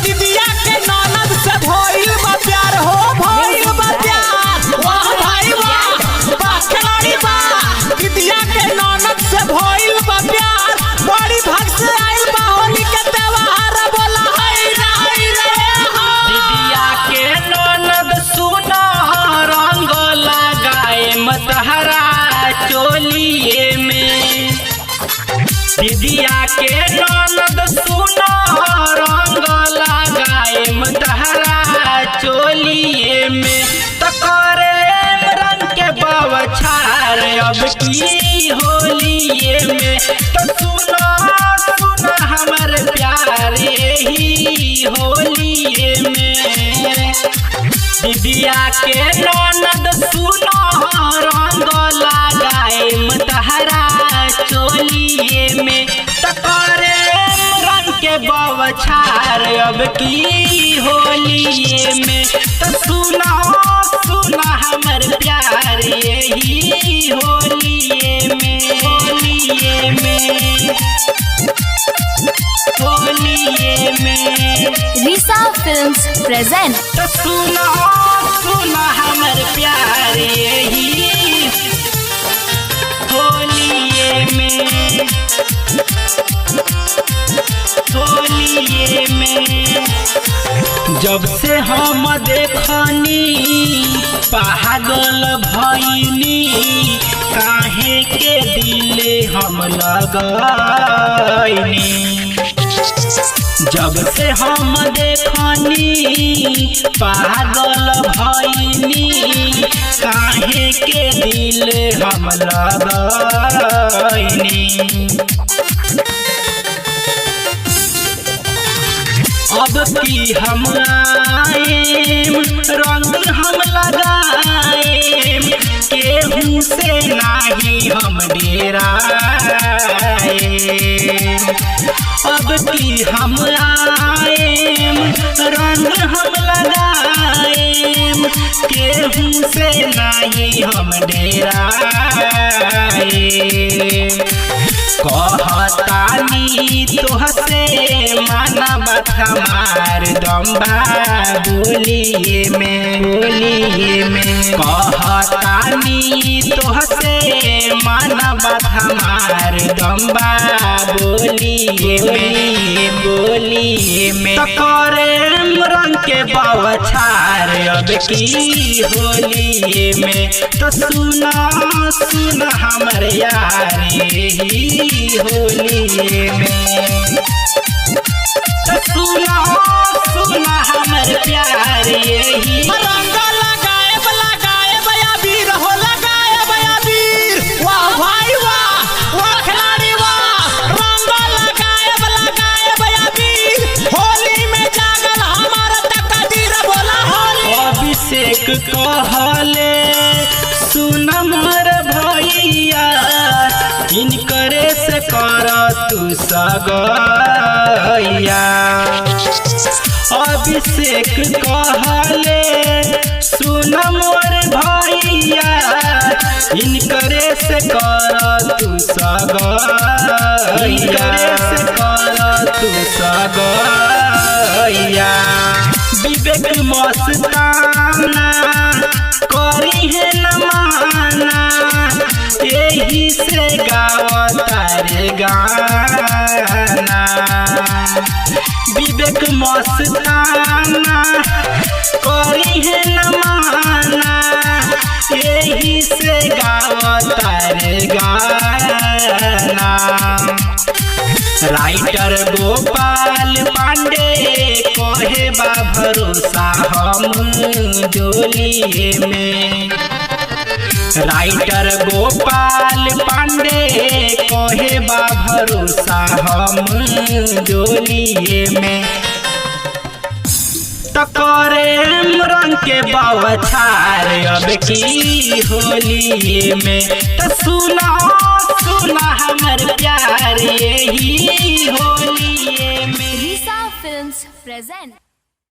दीदिया के ननद से भइल बा प्यार हो भइल बा प्यार। वाह भाई वाह वाह खिलाड़ी वाह। दीदिया के ननद से भइल बा प्यार। बड़ी भाग से आइल बा होली के त्योहार। बोला हई रे दीदिया के ननद सुना रंग लगाए मतहरा चोलिए में। दीदिया के ननद सुना रंग लगाए मतहरा चोलिए में। तकरे रंग के बवछार अब की होलिए में। तो सुना सुना हमर प्यार यही होलिए में। दीदिया के ननद सुना रंग लगाए मतहरा चोलिए में। तकरे रंग के बवछार अब की होलिए में। तो सुना सुना हमर प्यार यही होलिए में। होलिए में होलिए में रीसा फिल्म्स प्रेजेंट। तो सुना सुना हमर प्यार यही होलिए में। होलिए में जब से हम देखनी पागल भइनी काहे के दिले हम लगनी। जब से हम देखनी पागल भइनी काहे के दिले हम लगनी। अब की हम आएम रंग हम लगाएम केहू से नाही हम डेराएम। अब की हम आएम रंग हम लगाएम केहू से नाही हम डेराएम। कहतानी तोहसे माना बात हमार दम्बा बोलिए में। बोलिए में कहतानी तोहसे माना बात हमार दम्बा बोलिए में। बोलिए में तकरे रंग के बवछार अब की होलिए में। तो सुना सुना हमर यार यही होलिए में। तो सुना सुना हमर प्यार यही। रंग लगाए बया वीर हो लगाए बया वीर। वाह भाई वाह वाह खिलाड़ी वाह। रंग लगाए बया वीर। होली में जागल हमारा तकदीर। बोला होली। अभिषेक कहले सुन मोर भैया इनकरे से कर तू सगैया। अभिषेक कहले सुन मोर भैया इनकरे से कर तू सगैया। इनकरे से कर तू सगैया। विवेक मस्ताना करी है न माना यही से गावता रे गाना। विवेक मस्ताना करी है न माना यही से गावता रे गाना। राइटर गोपाल पांडे कहे बा भरोसा हम जोलिए में। राइटर गोपाल पांडे कहे बा भरोसा हम जोलिए में। तकरे रंग के बवछार अब की होलिए में। तो सुना सुना हमर प्यार यही होलिए में। रीसा फिल्म्स प्रेजेंट।